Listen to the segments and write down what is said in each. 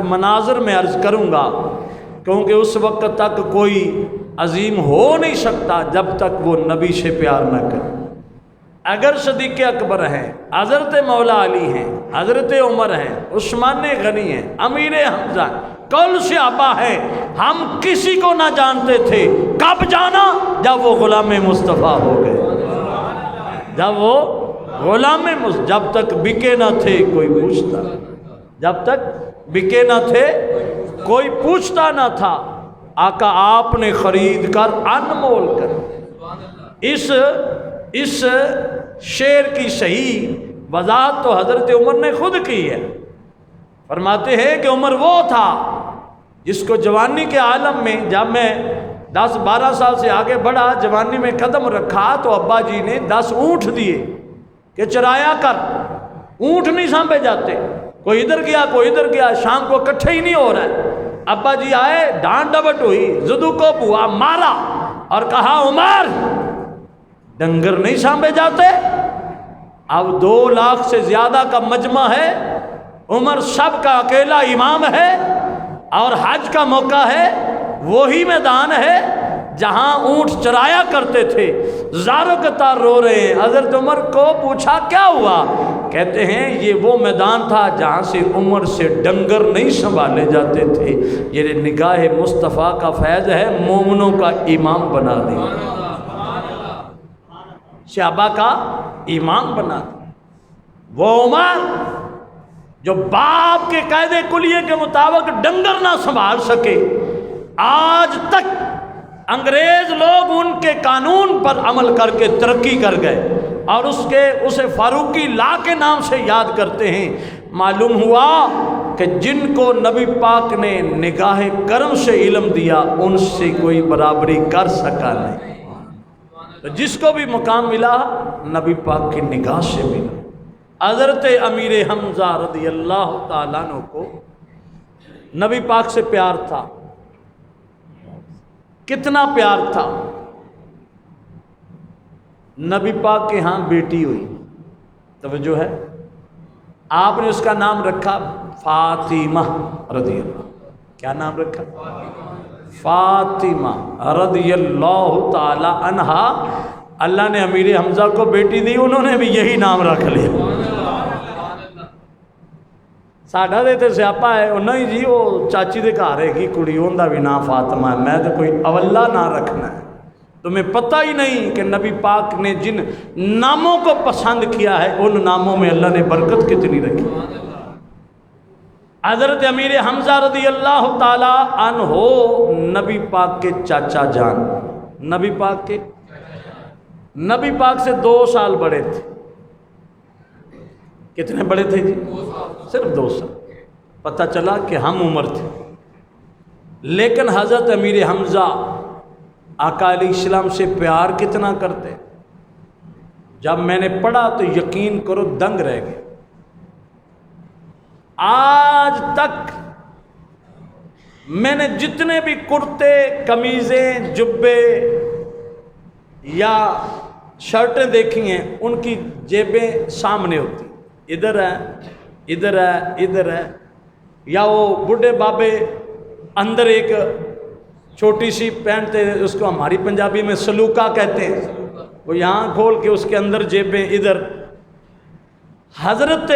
مناظر میں عرض کروں گا، کیونکہ اس وقت تک کوئی عظیم ہو نہیں سکتا جب تک وہ نبی سے پیار نہ کرے۔ اگر صدیق اکبر ہیں، حضرت مولا علی ہیں، حضرت عمر ہیں، عثمان غنی ہیں، امیر حمزہ، کل صحابہ ہے، ہم کسی کو نہ جانتے تھے، کب جانا؟ جب وہ غلام مصطفیٰ ہو گئے، جب وہ غلام جب تک بکے نہ تھے کوئی پوچھتا، جب تک بکے نہ تھے کوئی پوچھتا نہ تھا، آقا آپ نے خرید کر انمول کر۔ اس شعر کی صحیح وضاحت تو حضرت عمر نے خود کی ہے۔ فرماتے ہیں کہ عمر وہ تھا جس کو جوانی کے عالم میں، جب میں 10-12 سال سے آگے بڑھا، جوانی میں قدم رکھا تو ابا جی نے 10 اونٹ دیے کہ چرایا کر۔ اونٹ نہیں سانبھے جاتے، کوئی ادھر گیا کوئی ادھر گیا، شام کو اکٹھے ہی نہیں ہو رہا ہے۔ ابا جی آئے، ڈانٹ ڈبٹ ہوئی، زدو کو بوا مارا اور کہا عمر ڈنگر نہیں سانبھے جاتے؟ اب 2 لاکھ سے زیادہ کا مجمع ہے، عمر سب کا اکیلا امام ہے، اور حج کا موقع ہے، وہی میدان ہے جہاں اونٹ چرایا کرتے تھے۔ زاروں کے تار رو رہے ہیں۔ حضرت عمر کو پوچھا کیا ہوا؟ کہتے ہیں یہ وہ میدان تھا جہاں سے عمر سے ڈنگر نہیں سنبھالے جاتے تھے۔ یہ نگاہ مصطفیٰ کا فیض ہے، مومنوں کا امام بنا دیا، صحابہ کا امام بنا دیا۔ وہ عمر جو باپ کے قاعدے کلیے کے مطابق ڈنگر نہ سنبھال سکے، آج تک انگریز لوگ ان کے قانون پر عمل کر کے ترقی کر گئے اور اسے فاروقی لا کے نام سے یاد کرتے ہیں۔ معلوم ہوا کہ جن کو نبی پاک نے نگاہ کرم سے علم دیا ان سے کوئی برابری کر سکا نہیں۔ تو جس کو بھی مقام ملا نبی پاک کی نگاہ سے ملا۔ حضرت امیر حمزہ رضی اللہ تعالیٰ عنہ کو نبی پاک سے پیار تھا۔ کتنا پیار تھا؟ نبی پاک کے ہاں بیٹی ہوئی، توجہ ہے، آپ نے اس کا نام رکھا فاطمہ رضی اللہ۔ کیا نام رکھا؟ فاطمہ رضی اللہ تعالی عنہا۔ اللہ نے امیر حمزہ کو بیٹی دی، انہوں نے بھی یہی نام رکھ لیا۔ ساڈا دے تے سیاپا ہے، نہیں جی وہ چاچی دے گھر ہے کی کڑی، اوندا بھی نام فاطمہ ہے، میں تو کوئی اولا نہ رکھنا ہے۔ تمہیں پتہ ہی نہیں کہ نبی پاک نے جن ناموں کو پسند کیا ہے ان ناموں میں اللہ نے برکت کتنی رکھی۔ حضرت امیر حمزہ رضی اللہ تعالی عنہ نبی پاک کے چاچا جان، نبی پاک سے 2 سال بڑے تھے۔ کتنے بڑے تھے جی؟ صرف 2 سال۔ پتہ چلا کہ ہم عمر تھے، لیکن حضرت امیر حمزہ آقا علیہ السلام سے پیار کتنا کرتے۔ جب میں نے پڑھا تو یقین کرو دنگ رہ گئے۔ آج تک میں نے جتنے بھی کرتے، قمیضیں، جبے یا شرٹیں دیکھی ہیں ان کی جیبیں سامنے ہوتی، ادھر ہے ادھر ہے ادھر ہے، یا وہ بوڑھے بابے اندر ایک چھوٹی سی پینٹ، اس کو ہماری پنجابی میں سلوکا کہتے ہیں، وہ یہاں کھول کے اس کے اندر جیبیں ادھر۔ حضرت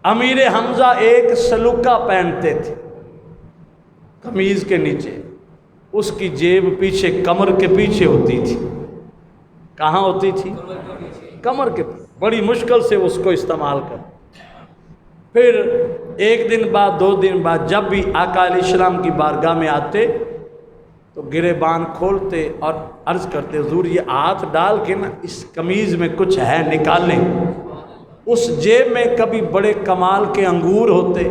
امیر حمزہ ایک سلوکا پہنتے تھے قمیض کے نیچے، اس کی جیب پیچھے کمر کے پیچھے ہوتی تھی۔ کہاں ہوتی تھی؟ کمر کے پیچھے۔ بڑی مشکل سے اس کو استعمال کر۔ پھر 1 دن بعد 2 دن بعد جب بھی آقا علیہ السلام کی بارگاہ میں آتے تو گریبان کھولتے اور عرض کرتے حضور یہ ہاتھ ڈال کے نا اس قمیض میں کچھ ہے نکالیں۔ اس جیب میں کبھی بڑے کمال کے انگور ہوتے،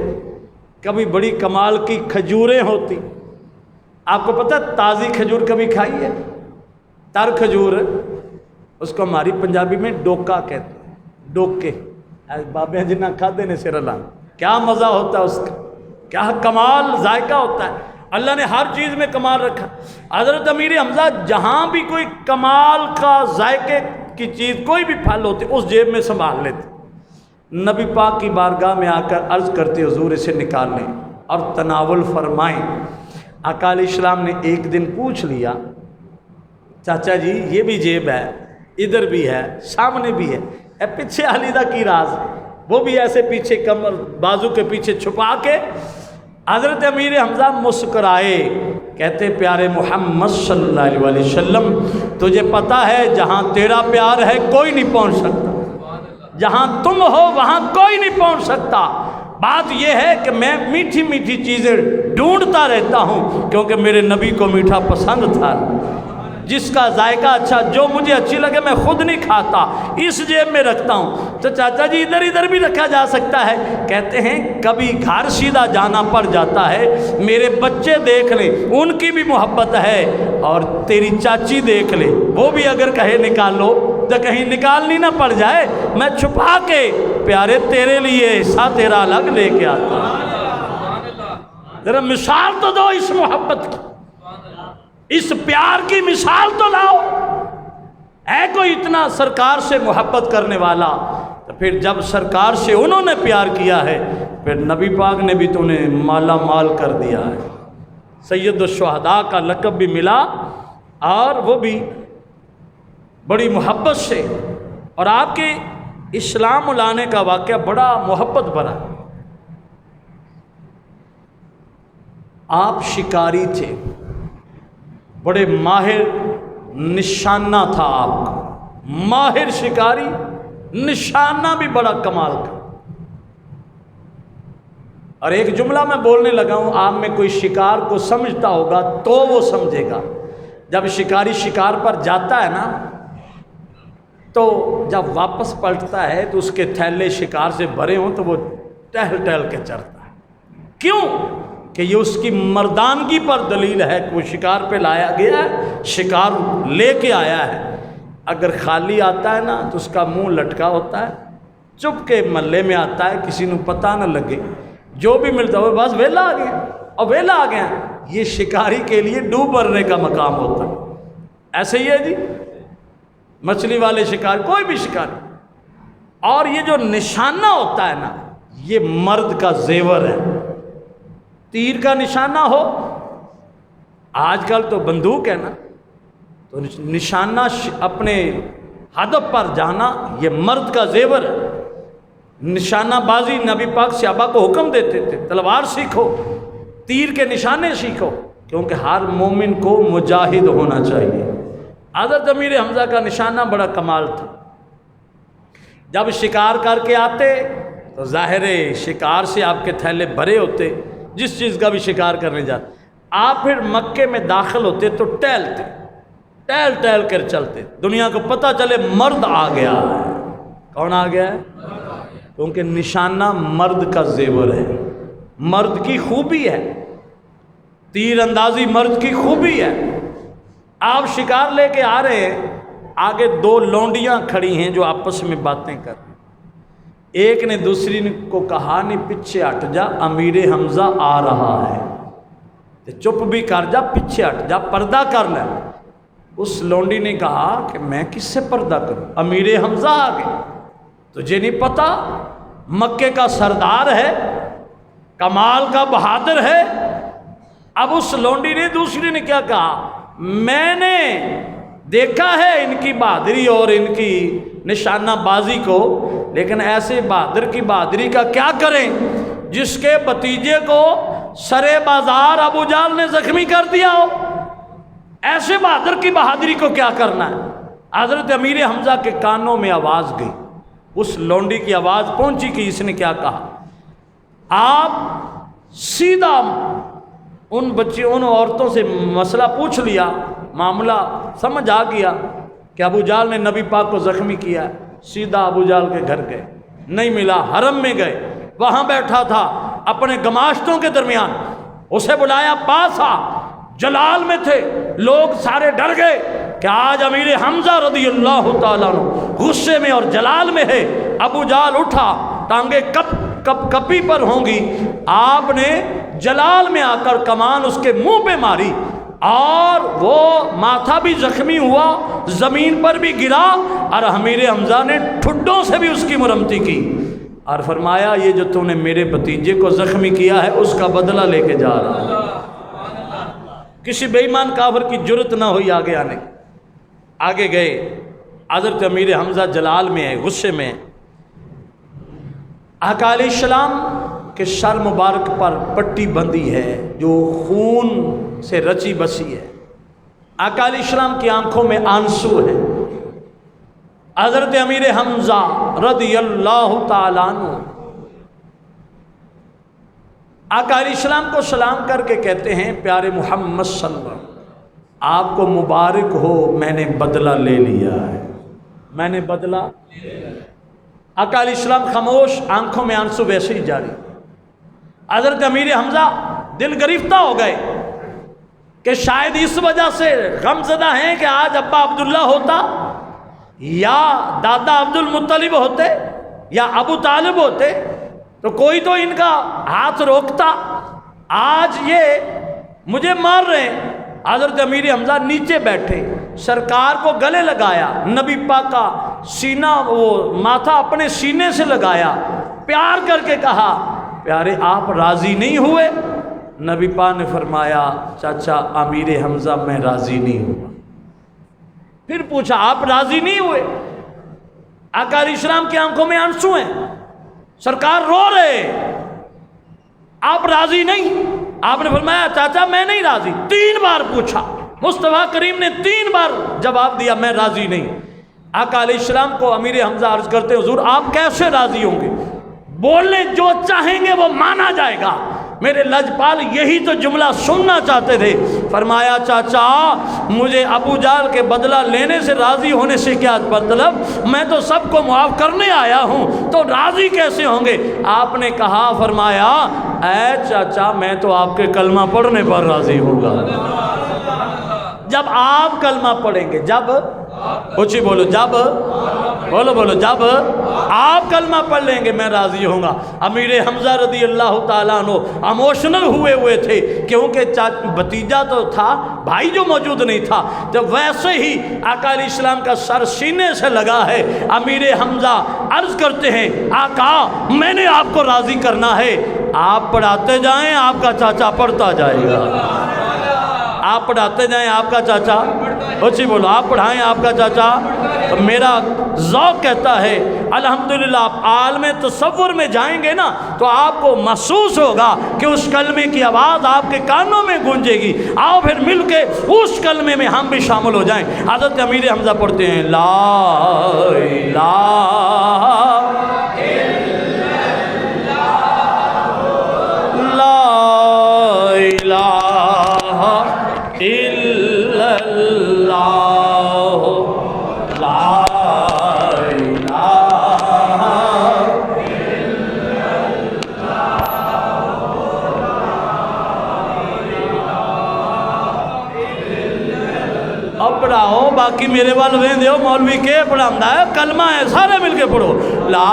کبھی بڑی کمال کی کھجوریں ہوتی۔ آپ کو پتہ تازی کھجور کبھی کھائی ہے؟ تر کھجور، اس کو ہماری پنجابی میں ڈوکا کہتے ہیں، ڈوکے۔ بابے جنہ کھاتے نے سر اللہ، کیا مزہ ہوتا ہے اس کا، کیا کمال ذائقہ ہوتا ہے۔ اللہ نے ہر چیز میں کمال رکھا۔ حضرت امیر حمزہ جہاں بھی کوئی کمال کا ذائقے کی چیز، کوئی بھی پھل ہوتی اس جیب میں سنبھال لیتے۔ نبی پاک کی بارگاہ میں آ کر عرض کرتے حضور اسے نکال لیں اور تناول فرمائیں۔ آقا علیہ السلام نے ایک دن پوچھ لیا، چاچا جی یہ بھی جیب ہے، ادھر بھی ہے، سامنے بھی ہے، اے پیچھے علیحدہ کی راز؟ وہ بھی ایسے پیچھے کمر بازو کے پیچھے چھپا کے حضرت امیر حمزہ مسکرائے، کہتے پیارے محمد صلی اللہ علیہ وسلم تجھے پتہ ہے جہاں تیرا پیار ہے کوئی نہیں پہنچ سکتا، جہاں تم ہو وہاں کوئی نہیں پہنچ سکتا۔ بات یہ ہے کہ میں میٹھی میٹھی چیزیں ڈھونڈتا رہتا ہوں کیونکہ میرے نبی کو میٹھا پسند تھا، جس کا ذائقہ اچھا، جو مجھے اچھی لگے میں خود نہیں کھاتا، اس جیب میں رکھتا ہوں۔ تو چاچا جی ادھر بھی رکھا جا سکتا ہے؟ کہتے ہیں کبھی گھر سیدھا جانا پڑ جاتا ہے، میرے بچے دیکھ لیں ان کی بھی محبت ہے، اور تیری چاچی دیکھ لے وہ بھی اگر کہے نکال لو تو کہیں نکالنی نہ پڑ جائے، میں چھپا کے پیارے تیرے لیے حصہ تیرا الگ لے کے آتا ہوں۔ ذرا مثال تو دو اس محبت کی، اس پیار کی مثال تو لاؤ۔ ہے کوئی اتنا سرکار سے محبت کرنے والا؟ تو پھر جب سرکار سے انہوں نے پیار کیا ہے پھر نبی پاک نے بھی تو انہیں مالا مال کر دیا ہے، سید الشہداء کا لقب بھی ملا، اور وہ بھی بڑی محبت سے۔ اور آپ کے اسلام لانے کا واقعہ بڑا محبت بھرا۔ آپ شکاری تھے، بڑے ماہر نشانہ تھا آپ کا، ماہر شکاری، نشانہ بھی بڑا کمال کا۔ اور ایک جملہ میں بولنے لگا ہوں، آپ میں کوئی شکار کو سمجھتا ہوگا تو وہ سمجھے گا۔ جب شکاری شکار پر جاتا ہے نا تو جب واپس پلٹتا ہے تو اس کے تھیلے شکار سے بھرے ہوں تو وہ ٹہل ٹہل کے چرتا ہے۔ کیوں؟ کہ یہ اس کی مردانگی پر دلیل ہے کہ وہ شکار پہ لایا گیا ہے، شکار لے کے آیا ہے۔ اگر خالی آتا ہے نا تو اس کا منہ لٹکا ہوتا ہے، چپ کے محلے میں آتا ہے، کسی نے پتہ نہ لگے، جو بھی ملتا ہے بس ویلا آ گیا اور ویلا آ گیا۔ یہ شکاری کے لیے ڈوب مرنے کا مقام ہوتا ہے۔ ایسے ہی ہے جی، مچھلی والے شکار، کوئی بھی شکار، اور یہ جو نشانہ ہوتا ہے نا یہ مرد کا زیور ہے۔ تیر کا نشانہ ہو، آج کل تو بندوق ہے نا، تو نشانہ اپنے ہدف پر جانا یہ مرد کا زیور ہے۔ نشانہ بازی نبی پاک صحابہ کو حکم دیتے تھے تلوار سیکھو، تیر کے نشانے سیکھو، کیونکہ ہر مومن کو مجاہد ہونا چاہیے۔ حضرت امیر حمزہ کا نشانہ بڑا کمال تھا۔ جب شکار کر کے آتے تو ظاہر شکار سے آپ کے تھیلے بھرے ہوتے، جس چیز کا بھی شکار کرنے جاتے، آپ پھر مکے میں داخل ہوتے تو ٹہلتے، ٹہل ٹہل کر چلتے، دنیا کو پتہ چلے مرد آ گیا ہے۔ کون آ گیا ہے؟ کیونکہ نشانہ مرد کا زیور ہے، مرد کی خوبی ہے، تیر اندازی مرد کی خوبی ہے۔ آپ شکار لے کے آ رہے ہیں، آگے دو لونڈیاں کھڑی ہیں جو آپس میں باتیں کر رہی ہیں۔ ایک نے دوسری کو کہا نہیں پیچھے ہٹ جا، امیر حمزہ آ رہا ہے، چپ بھی کر جا، پیچھے ہٹ جا، پردہ کر لے۔ اس لونڈی نے کہا کہ میں کس سے پردہ کروں، امیر حمزہ آ گئے، تجھے نہیں پتا مکے کا سردار ہے، کمال کا بہادر ہے۔ اب اس لونڈی نے دوسری نے کیا کہا، میں نے دیکھا ہے ان کی بہادری اور ان کی نشانہ بازی کو، لیکن ایسے بہادر کی بہادری کا کیا کریں جس کے بھتیجے کو سرے بازار ابو جہل نے زخمی کر دیا ہو؟ ایسے بہادر کی بہادری کو کیا کرنا ہے؟ حضرت امیر حمزہ کے کانوں میں آواز گئی، اس لونڈی کی آواز پہنچی کہ اس نے کیا کہا۔ آپ سیدھا ان عورتوں سے مسئلہ پوچھ لیا، معاملہ سمجھ آ گیا کہ ابو جہل نے نبی پاک کو زخمی کیا، سیدھا ابو جہل کے گھر گئے، نہیں ملا، حرم میں گئے، وہاں بیٹھا تھا اپنے گماشتوں کے درمیان، اسے بلایا، پاس آ، جلال میں تھے، لوگ سارے ڈر گئے کہ آج امیر حمزہ رضی اللہ تعالیٰ عنہ غصے میں اور جلال میں ہے۔ ابو جہل اٹھا، ٹانگیں کپی پر ہوں گی، آپ نے جلال میں آ کر کمان اس کے منہ پہ ماری اور وہ ماتھا بھی زخمی ہوا، زمین پر بھی گرا، اور امیر حمزہ نے ٹھڈوں سے بھی اس کی مرمتی کی۔ اور فرمایا یہ جو تو نے میرے بھتیجے کو زخمی کیا ہے اس کا بدلہ لے کے جا رہا۔ کسی بے ایمان کافر کی جرت نہ ہوئی آگے آنے۔ آگے گئے، حضرت امیر حمزہ جلال میں ہے، غصے میں ہے۔ آقا علیہ السلام کے سر مبارک پر پٹی بندھی ہے جو خون سے رچی بسی ہے۔ آقا علیہ السلام کی آنکھوں میں آنسو ہے۔ حضرت امیر حمزہ رضی اللہ تعالیٰ عنہ آقا علیہ السلام کو سلام کر کے کہتے ہیں پیارے محمد صلی اللہ علیہ وسلم آپ کو مبارک ہو، میں نے بدلہ لے لیا ہے، میں نے بدلہ۔ آقا علیہ السلام خاموش، آنکھوں میں آنسو ویسے ہی جاری۔ حضرت امیر حمزہ دل گرفتہ ہو گئے کہ شاید اس وجہ سے غم زدہ ہیں کہ آج ابا عبداللہ ہوتا یا دادا عبد المطلب ہوتے یا ابو طالب ہوتے تو کوئی تو ان کا ہاتھ روکتا، آج یہ مجھے مار رہے ہیں۔ حضرت امیر حمزہ نیچے بیٹھے، سرکار کو گلے لگایا، نبی پاک کا سینہ وہ ماتھا اپنے سینے سے لگایا، پیار کر کے کہا پیارے آپ راضی نہیں ہوئے؟ نبی پاک نے فرمایا چاچا امیر حمزہ میں راضی نہیں ہوا۔ پھر پوچھا آپ راضی نہیں ہوئے؟ آقا علیہ السلام کی آنکھوں میں آنسو ہیں، سرکار رو رہے، آپ راضی نہیں؟ آپ نے فرمایا چاچا میں نہیں راضی۔ 3 بار پوچھا، مصطفیٰ کریم نے 3 بار جواب دیا میں راضی نہیں۔ آقا علیہ السلام کو امیر حمزہ عرض کرتے حضور آپ کیسے راضی ہوں گے؟ بولنے جو چاہیں گے وہ مانا جائے گا۔ میرے لجپال یہی تو جملہ سننا چاہتے تھے۔ فرمایا چاچا مجھے ابو جہل کے بدلہ لینے سے راضی ہونے سے کیا مطلب، میں تو سب کو معاف کرنے آیا ہوں تو راضی کیسے ہوں گے؟ آپ نے کہا فرمایا اے چاچا میں تو آپ کے کلمہ پڑھنے پر راضی ہوں گا۔ جب آپ کلمہ پڑھیں گے، جب اچھی بولو، جب بولو جب آپ کلمہ پڑھ لیں گے میں راضی ہوں گا۔ امیر حمزہ رضی اللہ تعالیٰ عنہ ایموشنل ہوئے تھے کیونکہ بھتیجا تو تھا، بھائی جو موجود نہیں تھا۔ جب ویسے ہی آقا علیہ السلام کا سر سینے سے لگا ہے، امیر حمزہ عرض کرتے ہیں آقا میں نے آپ کو راضی کرنا ہے، آپ پڑھاتے جائیں آپ کا چاچا پڑھتا جائے گا، آپ پڑھاتے جائیں آپ کا چاچا، اچھی بولو آپ پڑھائیں آپ کا چاچا۔ تو میرا ذوق کہتا ہے الحمدللہ آپ عالم تصور میں جائیں گے نا تو آپ کو محسوس ہوگا کہ اس کلمے کی آواز آپ کے کانوں میں گونجے گی۔ آؤ پھر مل کے اس کلمے میں ہم بھی شامل ہو جائیں۔ حضرت امیر حمزہ پڑھتے ہیں لا الہ پڑھاؤ باقی میرے وال وین دیو مولوی کے پڑھاؤں ہے کلمہ ہے سارے مل کے پڑھو لا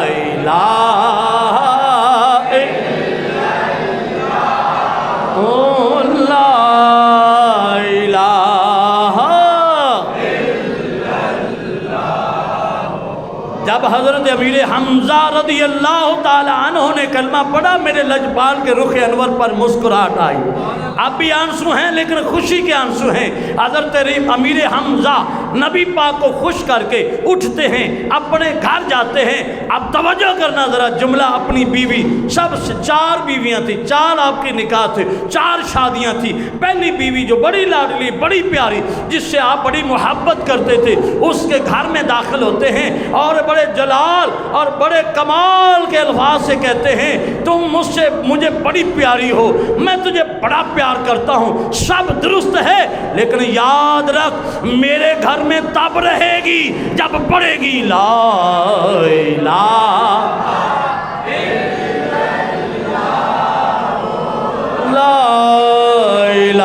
الہ لا الہ۔ جب حضرت امیر حمزہ رضی اللہ تعالی عنہ نے کلمہ پڑھا میرے لجپال کے رخ انور پر مسکراہٹ آئی۔ اب بھی آنسو ہیں لیکن خوشی کے آنسو ہیں۔ حضرت امیر حمزہ نبی پاک کو خوش کر کے اٹھتے ہیں، اپنے گھر جاتے ہیں۔ اب توجہ کرنا ذرا جملہ، اپنی بیوی سب سے 4 بیویاں تھیں، 4 آپ کے نکاح تھے، 4 شادیاں تھیں۔ پہلی بیوی جو بڑی لاڈلی بڑی پیاری جس سے آپ بڑی محبت کرتے تھے اس کے گھر میں داخل ہوتے ہیں اور بڑے جلال اور بڑے کمال کے الفاظ سے کہتے ہیں تم مجھے بڑی پیاری ہو، میں تجھے بڑا پیار کرتا ہوں، سب درست ہے لیکن یاد رکھ میرے گھر میں تب رہے گی جب پڑھے گی لا الہ لا الہ۔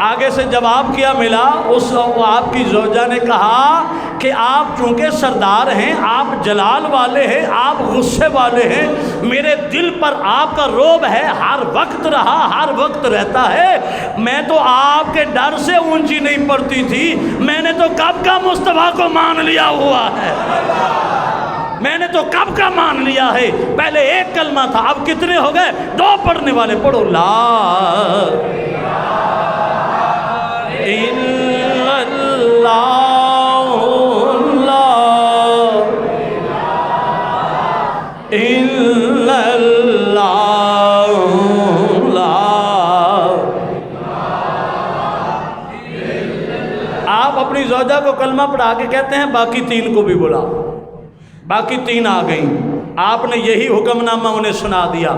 آگے سے جواب کیا ملا، اس آپ کی زوجہ نے کہا کہ آپ چونکہ سردار ہیں، آپ جلال والے ہیں، آپ غصے والے ہیں، میرے دل پر آپ کا رعب ہے، ہر وقت رہا، ہر وقت رہتا ہے۔ میں تو آپ کے ڈر سے اونچی نہیں پڑتی تھی، میں نے تو کب کا مصطفیٰ کو مان لیا ہوا ہے، میں نے تو کب کا مان لیا ہے۔ پہلے ایک کلمہ تھا، اب کتنے ہو گئے؟ 2 پڑھنے والے، پڑھو لا الا اللہ لا الا اللہ لا۔ آپ اپنی زوجہ کو کلمہ پڑھا کے کہتے ہیں باقی 3 کو بھی بلا، باقی 3 آ گئیں۔ آپ نے یہی حکم نامہ انہیں سنا دیا،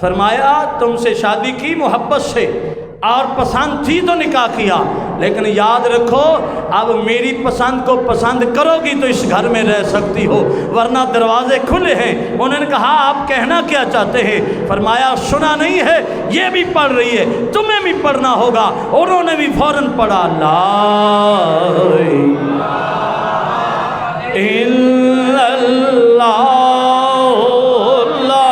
فرمایا تم سے شادی کی محبت سے اور پسند تھی تو نکاح کیا، لیکن یاد رکھو اب میری پسند کو پسند کرو گی تو اس گھر میں رہ سکتی ہو، ورنہ دروازے کھلے ہیں۔ انہوں نے کہا آپ کہنا کیا چاہتے ہیں؟ فرمایا سنا نہیں ہے، یہ بھی پڑھ رہی ہے، تمہیں بھی پڑھنا ہوگا۔ انہوں نے بھی فوراً پڑھا لا الا اللہ لا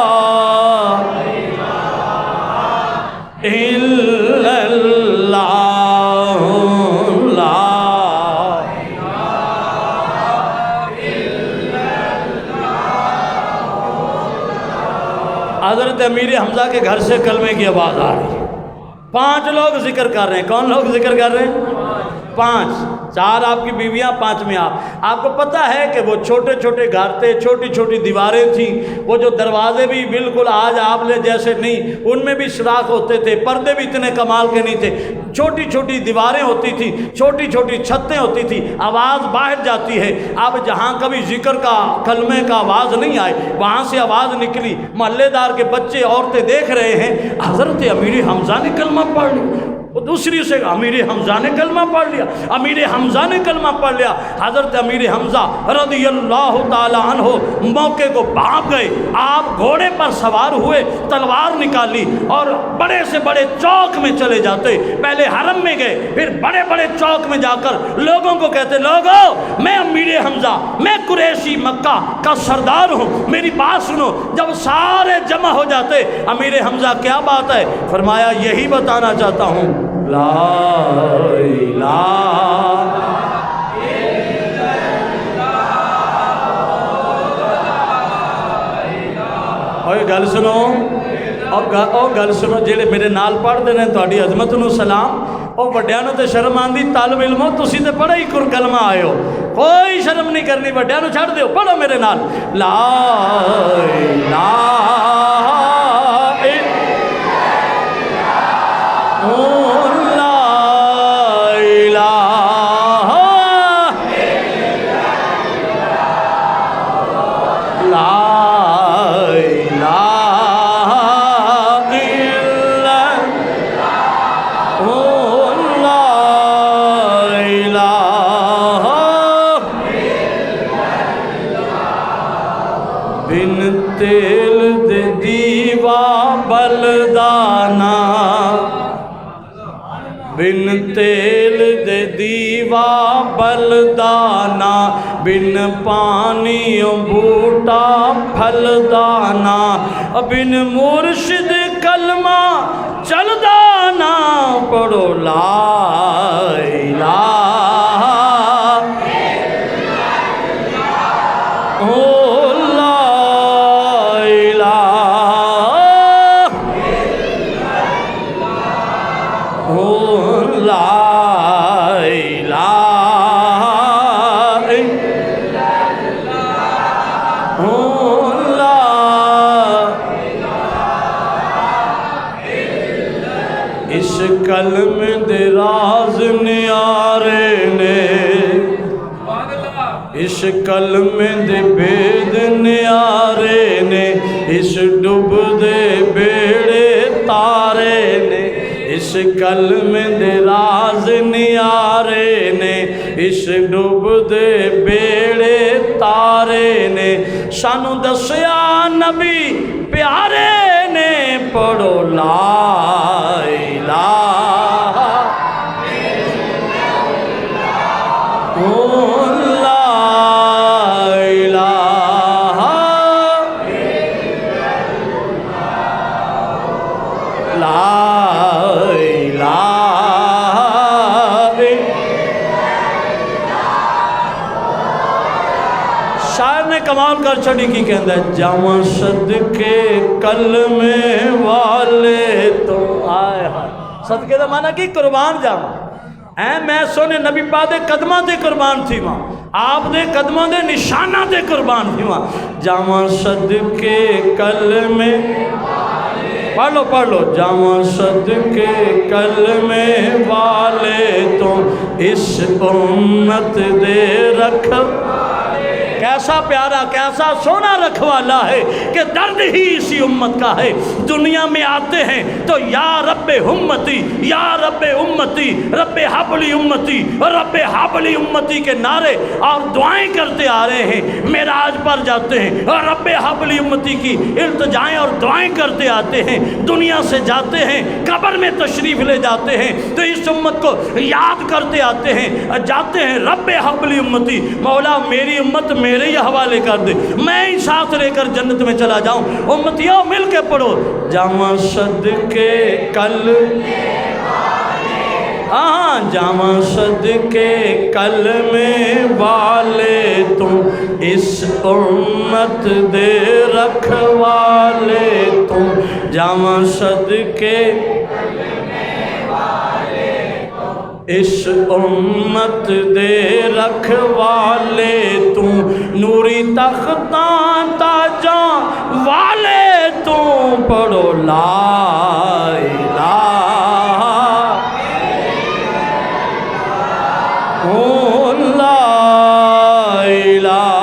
الا اللہ لا۔ حضرت امیر حمزہ کے گھر سے کلمے کی آواز آ رہی ہے، 5 لوگ ذکر کر رہے ہیں۔ کون لوگ ذکر کر رہے ہیں؟ 5، 4 آپ کی بیویاں، 5ویں آپ کو پتہ ہے کہ وہ چھوٹے چھوٹے گھر تھے، چھوٹی چھوٹی دیواریں تھیں، وہ جو دروازے بھی بالکل آج آپ لے جیسے نہیں، ان میں بھی سوراخ ہوتے تھے، پردے بھی اتنے کمال کے نہیں تھے، چھوٹی چھوٹی دیواریں ہوتی تھیں، چھوٹی چھوٹی چھتیں ہوتی تھیں، آواز باہر جاتی ہے۔ اب جہاں کبھی ذکر کا کلمے کا آواز نہیں آئے وہاں سے آواز نکلی، محلے دار کے بچے عورتیں دیکھ رہے ہیں حضرت امیر حمزہ نے کلمہ پڑھ لیا، وہ دوسری سے امیر حمزہ نے کلمہ پڑھ لیا، امیر حمزہ نے کلمہ پڑھ لیا۔ حضرت امیر حمزہ رضی اللہ تعالی عنہ موقع کو بھاپ گئے، آپ گھوڑے پر سوار ہوئے، تلوار نکالی اور بڑے سے بڑے چوک میں چلے جاتے۔ پہلے حرم میں گئے، پھر بڑے بڑے چوک میں جا کر لوگوں کو کہتے لوگو میں امیر حمزہ، میں قریشی مکہ کا سردار ہوں، میری بات سنو۔ جب سارے جمع ہو جاتے امیر حمزہ کیا بات ہے؟ فرمایا یہی بتانا چاہتا ہوں لا الہ الا اللہ۔ اوہ گل سنو، او گل سنو، جیڑے میرے نال پڑھ دے نے تہاڈی عظمت نو سلام۔ او وڈیاں نو تے شرم آندی، طالب علمو تسی تے پڑھا ہی کلمہ آئے ہو، کوئی شرم نہیں کرنی، وڈیاں نو چھڑ دیو، پڑھو میرے نال لا الہ تیل دے دیوا بلدانا، بن تیل دے دیوا بلدانا، بن پانی بوٹا پھلدانا، بن مرشد کلمہ چلدانا، پڑھو لا الہ کلم دے راز نیارے نے، اس کلم دے بید نیارے نے، اس ڈب دے بیڑے تارے نے، اس کلم دے راز نیارے نے، اس ڈب دے بیڑے تارے نے، سانو دسیا نبی پیارے نے، پڑھو لا الہ الا اللہ نے کمال کر چھڑی کی کہندا ہے جاواں صدقے کلمے والے تو آئے ہائے صدقے دا معنی کی قربان جاواں میں سونے نبی پاک دے قدماں دے قربان تھی ماں آپ دے قدماں دے نشانہ دے قربان تھی ماں جاواں صدقے کلمے پڑھ لو جاواں صدقے کلمے والے تو اس امت دے رکھ کیسا پیارا کیسا سونا رکھوالا ہے کہ درد ہی اسی امت کا ہے دنیا میں آتے ہیں تو یا رب امتی یا رب امتی رب حبلی امتی رب حبلی امتی کے نعرے اور دعائیں کرتے آ رہے ہیں معراج پر جاتے ہیں اور رب حبلی امتی کی التجائیں اور دعائیں کرتے آتے ہیں دنیا سے جاتے ہیں قبر میں تشریف لے جاتے ہیں تو اس امت کو یاد کرتے آتے ہیں جاتے ہیں رب حبلی امتی مولا میری امت میرے ہی حوالے کر دے میں ہی ساتھ لے کر جنت میں چلا جاؤں امتیوں مل کے پڑھو جاواں صدقے جاواں صدقے کلمے والے تم اس امت دے رکھوالے تم جاواں صدقے اس امت دے رکھوالے تم نوری تختاں تاجاں والے تم پڑھو لا الہ لا الہ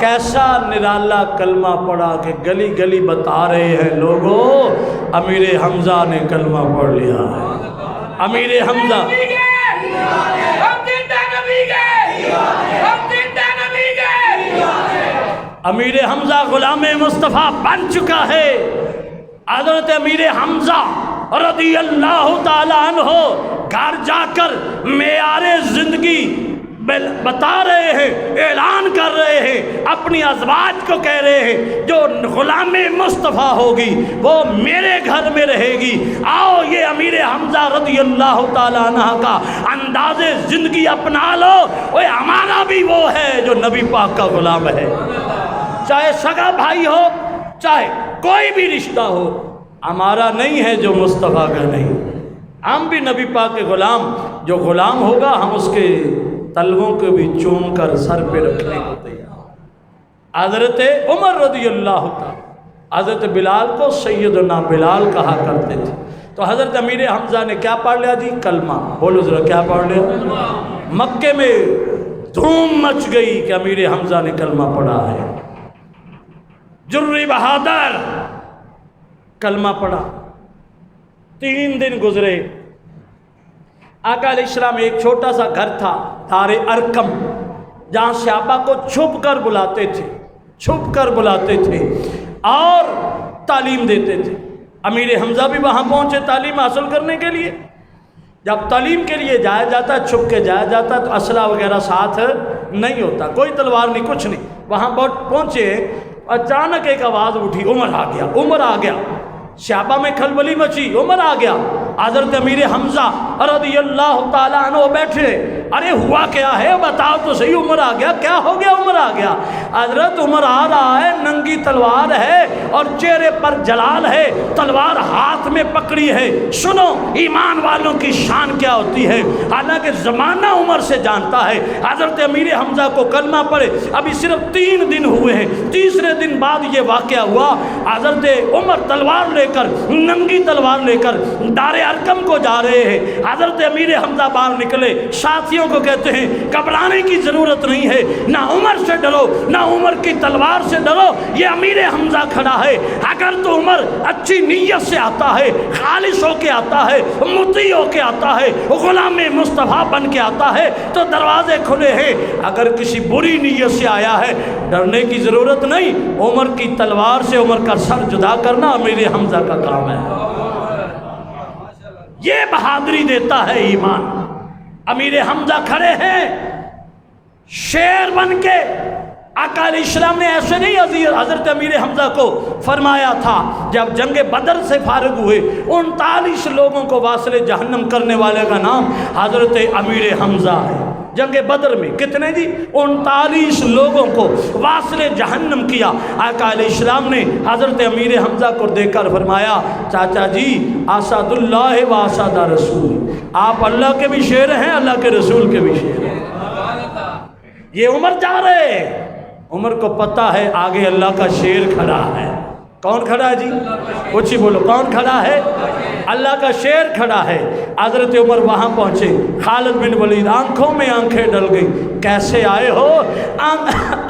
کیسا نرالا کلمہ پڑھا کہ گلی گلی بتا رہے ہیں لوگوں امیر حمزہ نے کلمہ پڑھ لیا ہے امیر حمزہ امیر حمزہ غلام مصطفیٰ بن چکا ہے حضرت امیر حمزہ رضی اللہ تعالیٰ عنہ گھر جا کر معیار زندگی بتا رہے ہیں اعلان کر رہے ہیں اپنی ازواج کو کہہ رہے ہیں جو غلام مصطفیٰ ہوگی وہ میرے گھر میں رہے گی آؤ یہ امیر حمزہ رضی اللہ تعالیٰ عنہ کا انداز زندگی اپنا لو وہ ہمارا بھی وہ ہے جو نبی پاک کا غلام ہے چاہے سگا بھائی ہو چاہے کوئی بھی رشتہ ہو ہمارا نہیں ہے جو مصطفیٰ کا نہیں ہم بھی نبی پاک کے غلام جو غلام ہوگا ہم اس کے تلووں کو بھی چوم کر سر پہ رکھنے کو تیار حضرت عمر رضی اللہ تعالی حضرت بلال کو سیدنا بلال کہا کرتے تھے تو حضرت امیر حمزہ نے کیا پڑھ لیا جی کلمہ بولو ذرا کیا پڑھ لیا مکے میں دھوم مچ گئی کہ امیر حمزہ نے کلمہ پڑھا ہے جری بہادر کلمہ پڑھا 3 دن گزرے آقا علیہ السلام ایک چھوٹا سا گھر تھا دار ارقم جہاں صحابہ کو چھپ کر بلاتے تھے اور تعلیم دیتے تھے امیر حمزہ بھی وہاں پہنچے تعلیم حاصل کرنے کے لیے جب تعلیم کے لیے جایا جاتا چھپ کے جایا جاتا تو اسلحہ وغیرہ ساتھ نہیں ہوتا کوئی تلوار نہیں کچھ نہیں وہاں پہنچے اچانک ایک آواز اٹھی عمر آ گیا صحابہ میں کھلبلی مچی عمر آ گیا حضرت امیر حمزہ رضی اللہ تعالیٰ عنہ بیٹھے ارے ہوا کیا ہے بتاؤ تو صحیح عمر آ گیا کیا ہو گیا عمر آ گیا حضرت عمر آ رہا ہے ننگی تلوار ہے اور چہرے پر جلال ہے تلوار ہاتھ میں پکڑی ہے سنو ایمان والوں کی شان کیا ہوتی ہے حالانکہ زمانہ عمر سے جانتا ہے حضرت امیر حمزہ کو کلمہ پڑھے ابھی صرف 3 دن ہوئے ہیں تیسرے دن بعد یہ واقعہ ہوا حضرت عمر تلوار لے کر ننگی تلوار لے کر دار ارقم کو جا رہے ہیں حضرت امیر حمزہ باہر نکلے ساتھیوں کو کہتے ہیں گھبرانے کی ضرورت نہیں ہے نہ عمر سے ڈرو نہ عمر کی تلوار سے ڈرو یہ امیر حمزہ کھڑا ہے اگر تو عمر اچھی نیت سے آتا ہے خالص ہو کے آتا ہے مطیع ہو کے آتا ہے غلام مصطفیٰ بن کے آتا ہے تو دروازے کھلے ہیں اگر کسی بری نیت سے آیا ہے ڈرنے کی ضرورت نہیں عمر کی تلوار سے عمر کا سر جدا کرنا امیر حمزہ کا کام ہے یہ بہادری دیتا ہے ایمان امیر حمزہ کھڑے ہیں شیر بن کے آقا علیہ السلام نے ایسے نہیں حضرت امیر حمزہ کو فرمایا تھا جب جنگ بدر سے فارغ ہوئے 39 لوگوں کو واصل جہنم کرنے والے کا نام حضرت امیر حمزہ ہے جنگ بدر میں کتنے جی 39 لوگوں کو واصل جہنم کیا۔ آقا علیہ السلام نے حضرت امیر حمزہ کو دیکھ کر فرمایا چاچا جی اسد اللہ و اسد رسول، آپ اللہ کے بھی شیر ہیں، اللہ کے رسول کے بھی شیر ہیں۔ یہ عمر جا رہے ہیں، عمر کو پتہ ہے آگے اللہ کا شیر کھڑا ہے۔ کون کھڑا ہے جی؟ اچھی بولو، کون کھڑا ہے؟ اللہ کا شیر کھڑا ہے۔ حضرت عمر وہاں پہنچے، خالد بن ولید آنکھوں میں آنکھیں ڈل گئی، کیسے آئے ہو؟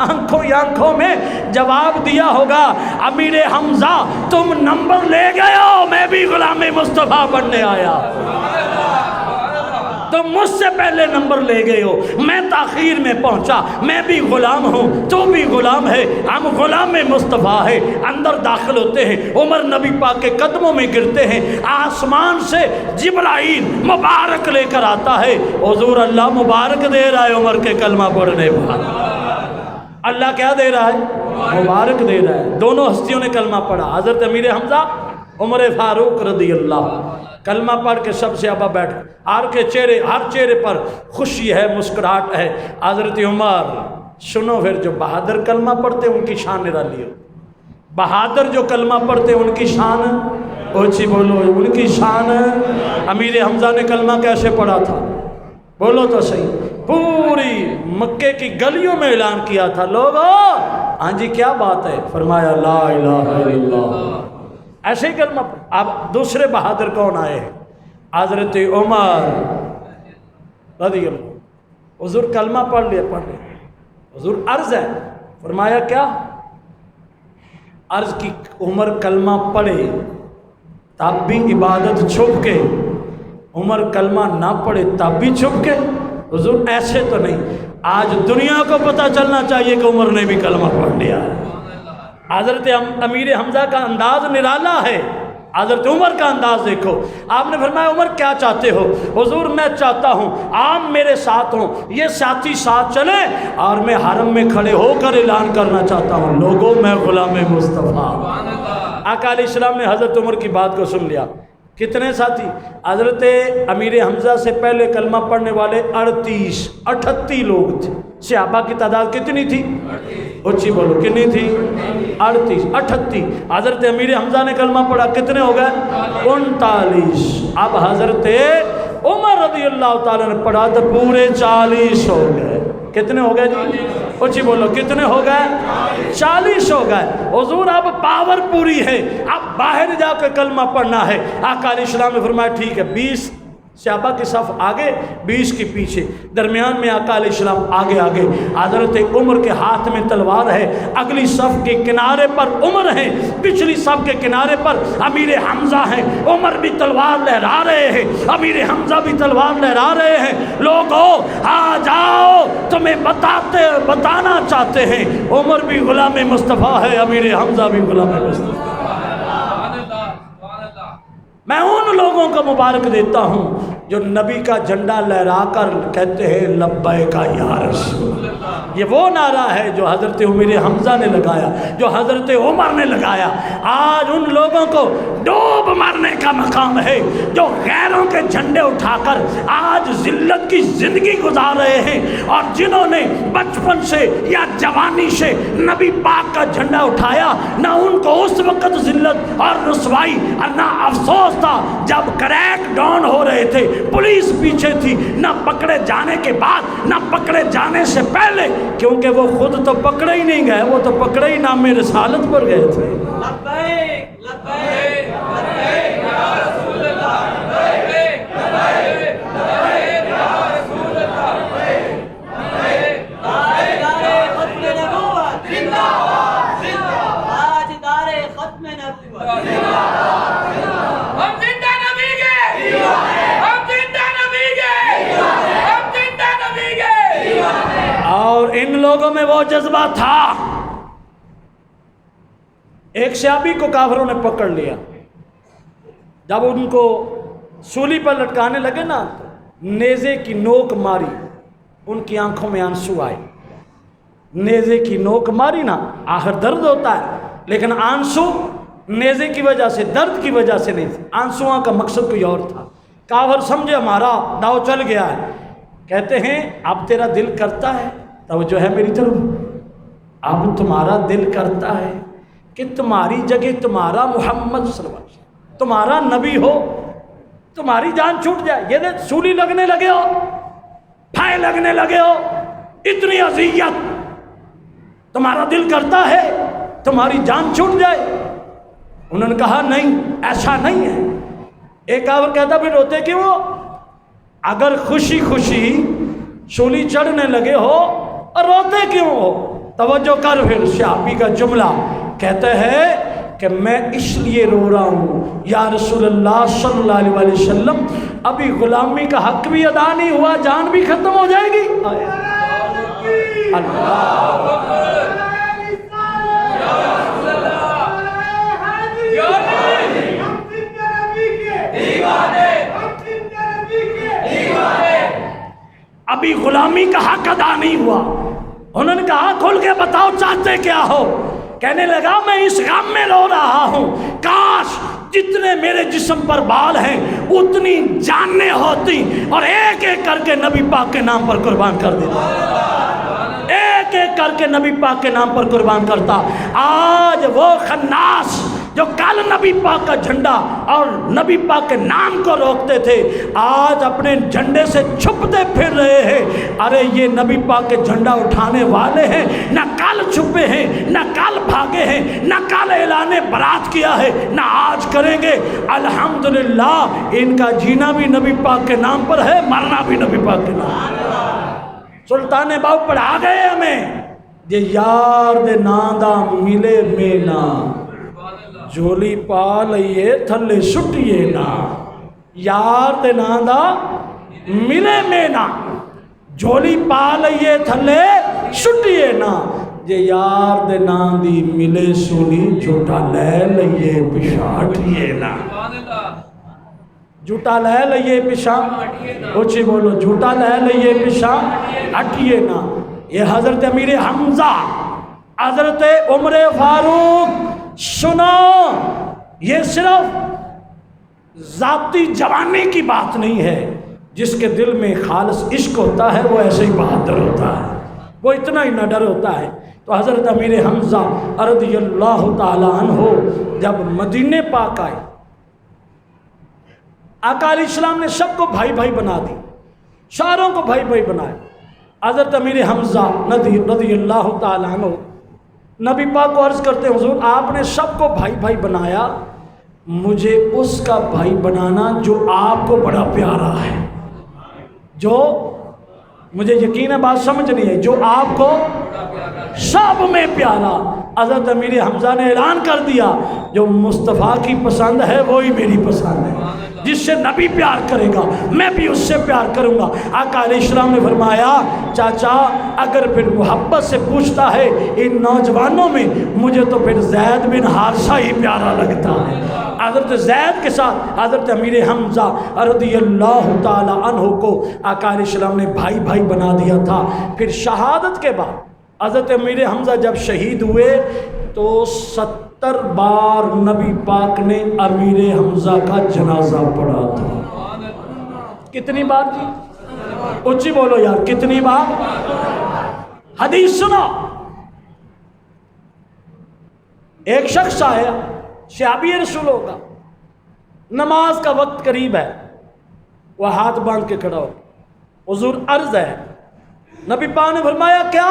آنکھوں ہی آنکھوں میں جواب دیا ہوگا امیر حمزہ تم نمبر لے گئے ہو، میں بھی غلام مصطفیٰ بننے آیا، تم مجھ سے پہلے نمبر لے گئے ہو، میں تاخیر میں پہنچا، میں بھی غلام ہوں، تو بھی غلام ہے، ہم غلام مصطفیٰ ہے۔ اندر داخل ہوتے ہیں، عمر نبی پاک کے قدموں میں گرتے ہیں، آسمان سے جبرائیل مبارک لے کر آتا ہے، حضور اللہ مبارک دے رہا ہے عمر کے کلمہ پڑھنے پر۔ اللہ کیا دے رہا ہے؟ مبارک دے رہا ہے۔ دونوں ہستیوں نے کلمہ پڑھا، حضرت امیر حمزہ، عمر فاروق رضی اللہ۔ کلمہ پڑھ کے سب سے ابا بیٹھ، ہر چہرے پر خوشی ہے، مسکراہٹ ہے۔ حضرت عمر سنو، پھر جو بہادر کلمہ پڑھتے ان کی شان نرالی ہو، بہادر جو کلمہ پڑھتے ان کی شان، اونچی بولو، ان کی شان۔ امیر حمزہ نے کلمہ کیسے پڑھا تھا؟ بولو تو صحیح، پوری مکے کی گلیوں میں اعلان کیا تھا، لوگو ہاں جی کیا بات ہے؟ فرمایا لا الہ الا اللہ، ایسے ہی کلمہ۔ اب دوسرے بہادر کون آئے ہیں؟ حضرت عمر رضی اللہ۔ حضور کلمہ پڑھ لیا، حضور عرض ہے، فرمایا کیا؟ عرض کی عمر کلمہ پڑھے تب بھی عبادت چھپ کے، عمر کلمہ نہ پڑھے تب بھی چھپ کے؟ حضور ایسے تو نہیں، آج دنیا کو پتہ چلنا چاہیے کہ عمر نے بھی کلمہ پڑھ لیا ہے۔ حضرت امیر حمزہ کا انداز نرالا ہے، حضرت عمر کا انداز دیکھو۔ آپ نے فرمایا عمر کیا چاہتے ہو؟ حضور میں چاہتا ہوں آپ میرے ساتھ ہوں، یہ ساتھی ساتھ چلیں، اور میں حرم میں کھڑے ہو کر اعلان کرنا چاہتا ہوں لوگوں میں غلام مصطفیٰ۔ آقا علیہ السلام نے حضرت عمر کی بات کو سن لیا۔ کتنے ساتھی؟ حضرت امیر حمزہ سے پہلے کلمہ پڑھنے والے 38 لوگ تھے۔ صحابہ کی تعداد کتنی تھی؟ اچھی بولو، کتنی تھی؟ 38۔ حضرت امیر حمزہ نے کلمہ پڑھا، کتنے ہو گئے؟ 39۔ اب حضرت عمر رضی اللہ تعالیٰ نے پڑھا تو پورے 40 ہو گئے۔ کتنے ہو گئے جی؟ اچھی بولو، کتنے ہو گئے؟ 40 ہو گئے۔ حضور اب پاور پوری ہے، اب باہر جا کے کلمہ پڑھنا ہے۔ آقا علیہ السلام نے فرمایا ٹھیک ہے، 20 صحابہ کی صف آگے، 20 کے پیچھے، درمیان میں آقا علیہ السلام آگے۔ حضرت عمر کے ہاتھ میں تلوار ہے، اگلی صف کے کنارے پر عمر ہیں، پچھلی صف کے کنارے پر امیر حمزہ ہیں۔ عمر بھی تلوار لہرا رہے ہیں، امیر حمزہ بھی تلوار لہرا رہے ہیں۔ لوگو آ جاؤ، تمہیں بتانا چاہتے ہیں عمر بھی غلام مصطفیٰ ہے، امیر حمزہ بھی غلام مصطفیٰ۔ میں ان لوگوں کو مبارک دیتا ہوں جو نبی کا جھنڈا لہرا کر کہتے ہیں لبیک یا رسول اللہ۔ یہ وہ نعرہ ہے جو حضرت امیر حمزہ نے لگایا، جو حضرت عمر نے لگایا۔ آج ان لوگوں کو ڈوب مرنے کا مقام ہے جو غیروں کے جھنڈے اٹھا کر آج ذلت کی زندگی گزار رہے ہیں، اور جنہوں نے بچپن سے یا جوانی سے نبی پاک کا جھنڈا اٹھایا، نہ ان کو اس وقت ذلت اور رسوائی اور نہ افسوس تھا جب کریک ڈاؤن ہو رہے تھے، پولیس پیچھے تھی، نہ پکڑے جانے کے بعد نہ پکڑے جانے سے پہلے، کیونکہ وہ خود تو پکڑے ہی نہیں گئے، وہ تو پکڑے ہی نام رسالت پر گئے تھے۔ لبیک لبیک لبیک یا رسول اللہ، لبیک لبیک لبیک یا رسول اللہ، لبیک لبیک تاجدار ختم نبوت زندہ باد، زندہ باد تاجدار ختم نبوت زندہ باد، ہم زندہ نبی کے، ہم زندہ نبی کے، ہم زندہ نبی کے۔ اور ان لوگوں میں وہ جذبہ تھا۔ ایک صحابی کو کافروں نے پکڑ لیا، جب ان کو سولی پر لٹکانے لگے نا، نیزے کی نوک ماری، ان کی آنکھوں میں آنسو آئے۔ نیزے کی نوک ماری نا، آخر درد ہوتا ہے، لیکن آنسو نیزے کی وجہ سے، درد کی وجہ سے نہیں، آنسوؤں کا مقصد کوئی اور تھا۔ کافر سمجھے ہمارا داؤ چل گیا ہے، کہتے ہیں اب تیرا دل کرتا ہے، توجہ ہے میری طرف، اب تمہارا دل کرتا ہے کہ تمہاری جگہ تمہارا محمد صلی اللہ علیہ وسلم تمہارا نبی ہو، تمہاری جان چھوٹ جائے، یہ دیکھ سولی لگنے لگے ہو، پھائے لگنے لگے ہو، اتنی اذیت، تمہارا دل کرتا ہے تمہاری جان چھوٹ جائے۔ انہوں نے کہا نہیں، ایسا نہیں ہے۔ ایک اور کہتا پھر روتے کیوں ہو؟ اگر خوشی خوشی سولی چڑھنے لگے ہو اور روتے کیوں ہو؟ توجہ کر، پھر صحابی کا جملہ کہتا ہے کہ میں اس لیے رو رہا ہوں یا رسول اللہ صلی اللہ علیہ وسلم، ابھی غلامی کا حق بھی ادا نہیں ہوا، جان بھی ختم ہو جائے گی۔ ابھی غلامی کا حق ادا نہیں ہوا۔ انہوں نے کہا کھل کے بتاؤ چاہتے کیا ہو؟ کہنے لگا میں اس غم میں رو رہا ہوں، کاش جتنے میرے جسم پر بال ہیں اتنی جانیں ہوتی اور ایک ایک کر کے نبی پاک کے نام پر قربان کر دیتا، ایک ایک کر کے نبی پاک کے نام پر قربان کرتا۔ آج وہ خناس جو کل نبی پاک کا جھنڈا اور نبی پاک کے نام کو روکتے تھے، آج اپنے جھنڈے سے چھپتے پھر رہے ہیں۔ ارے یہ نبی پاک کے جھنڈا اٹھانے والے ہیں، نہ کل چھپے ہیں، نہ کل بھاگے ہیں، نہ کل اعلان برات کیا ہے، نہ آج کریں گے۔ الحمدللہ ان کا جینا بھی نبی پاک کے نام پر ہے، مرنا بھی نبی پاک کے نام پر۔ سلطان باؤ پڑھا گئے ہمیں، یہ یار دے ناندہ ملے مینا، جولی پا لئیے تھلے سٹیے نا، یار دے ناندہ ملے مینا، جولی پا لئیے تھلے سٹیے نا، جے یار دے ناندی ملے سولی جھوٹا لے لئیے پشاٹیے نا، جھوٹا لے لئیے پشا، اچھی بولو، جھوٹا لے لئیے پشا ہٹیے نا۔ یہ حضرت امیر حمزہ، حضرت عمر فاروق، سنو، یہ صرف ذاتی جوانی کی بات نہیں ہے، جس کے دل میں خالص عشق ہوتا ہے وہ ایسے ہی بہادر ہوتا ہے، وہ اتنا ہی نڈر ہوتا ہے۔ تو حضرت امیر حمزہ رضی اللہ تعالیٰ عنہ جب مدینہ پاک آئے، آقا علیہ السلام نے سب کو بھائی بھائی بنا دی، ساروں کو بھائی بھائی بنائے۔ حضرت امیر حمزہ رضی اللہ تعالیٰ عنہ نبی پاک کو عرض کرتے ہیں حضور آپ نے سب کو بھائی بھائی بنایا، مجھے اس کا بھائی بنانا جو آپ کو بڑا پیارا ہے، جو مجھے یقین ہے بات سمجھ نہیں ہے، جو آپ کو سب میں پیارا۔ حضرت امیر حمزہ نے اعلان کر دیا جو مصطفیٰ کی پسند ہے وہی میری پسند ہے، جس سے نبی پیار کرے گا میں بھی اس سے پیار کروں گا۔ آقا علیہ السلام نے فرمایا چاچا اگر پھر محبت سے پوچھتا ہے ان نوجوانوں میں، مجھے تو پھر زید بن حارثہ ہی پیارا لگتا ہے۔ حضرت زید کے ساتھ حضرت امیر حمزہ رضی اللہ تعالی عنہ کو آقا علیہ السلام نے بھائی بھائی بنا دیا تھا۔ پھر شہادت کے بعد حضرت امیر حمزہ جب شہید ہوئے تو 70 بار نبی پاک نے امیر حمزہ کا جنازہ پڑھا تھا۔ کتنی بار جی؟ اچھی بولو یار، کتنی بار؟ حدیث سنو، ایک شخص آیا صحابی رسول ہوگا، نماز کا وقت قریب ہے، وہ ہاتھ باندھ کے کھڑا ہو، حضور عرض ہے۔ نبی پاک نے فرمایا کیا؟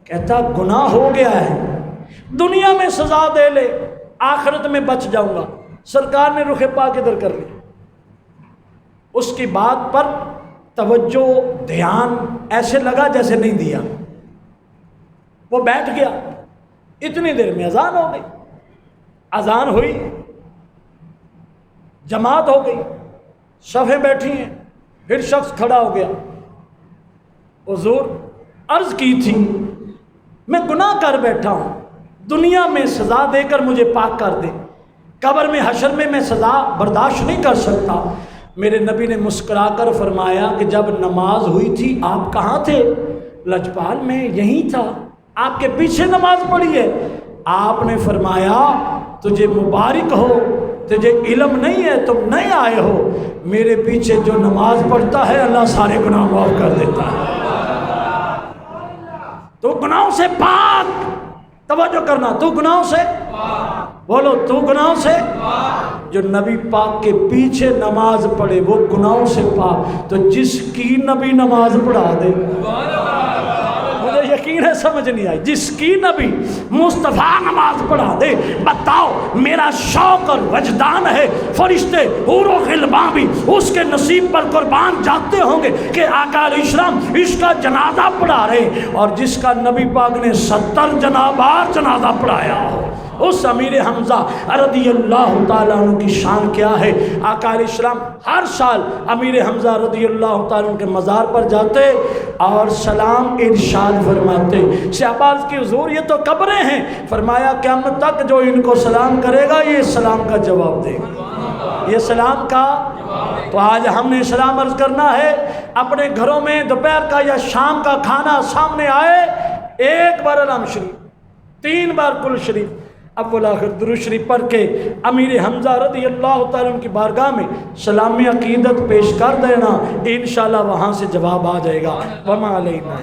کہتا گناہ ہو گیا ہے، دنیا میں سزا دے لے آخرت میں بچ جاؤں گا۔ سرکار نے رخ پاک ادھر کر لی، اس کی بات پر توجہ دھیان ایسے لگا جیسے نہیں دیا، وہ بیٹھ گیا۔ اتنی دیر میں اذان ہو گئی، اذان ہوئی، جماعت ہو گئی، صفیں بیٹھی ہیں، پھر شخص کھڑا ہو گیا۔ حضور عرض کی تھی میں گناہ کر بیٹھا ہوں، دنیا میں سزا دے کر مجھے پاک کر دے، قبر میں حشر میں سزا برداشت نہیں کر سکتا۔ میرے نبی نے مسکرا کر فرمایا کہ جب نماز ہوئی تھی آپ کہاں تھے؟ لجپال میں یہیں تھا، آپ کے پیچھے نماز پڑھی ہے۔ آپ نے فرمایا تجھے مبارک ہو تجھے علم نہیں ہے، تم نہیں آئے ہو، میرے پیچھے جو نماز پڑھتا ہے اللہ سارے گناہ معاف کر دیتا ہے۔ تو گناہوں سے پاک، توجہ کرنا، تو گناہوں سے بولو، تو گناہوں سے جو نبی پاک کے پیچھے نماز پڑھے وہ گناہوں سے پاک، تو جس کی نبی نماز پڑھا دے، مجھے یقین ہے سمجھ نہیں آئی، جس کی نبی مصطفیٰ نماز پڑھا دے، بتاؤ میرا شوق اور وجدان ہے فرشتے حور و غلمان بھی اس کے نصیب پر قربان جاتے ہوں گے کہ آقا علیہ السلام اس کا جنازہ پڑھا رہے، اور جس کا نبی پاک نے 70 بار جنازہ پڑھایا ہو، اس امیر حمزہ رضی اللہ تعالیٰ عنہ کی شان کیا ہے۔ آقا علیہ السلام ہر سال امیر حمزہ رضی اللہ تعالیٰ عنہ کے مزار پر جاتے اور سلام ارشاد فرماتے۔ صحابہ کی حضور یہ تو قبریں ہیں، فرمایا قیامت تک جو ان کو سلام کرے گا یہ سلام کا جواب دے گا، یہ سلام کا۔ تو آج ہم نے سلام عرض کرنا ہے، اپنے گھروں میں دوپہر کا یا شام کا کھانا سامنے آئے، ایک بار الحمد شریف، 3 بار کل شریف، اول آخر درود شریف پڑھ کے امیر حمزہ رضی اللہ تعالیٰ عنہ کی بارگاہ میں سلام عقیدت پیش کر دینا، انشاءاللہ وہاں سے جواب آ جائے گا۔ وما علینا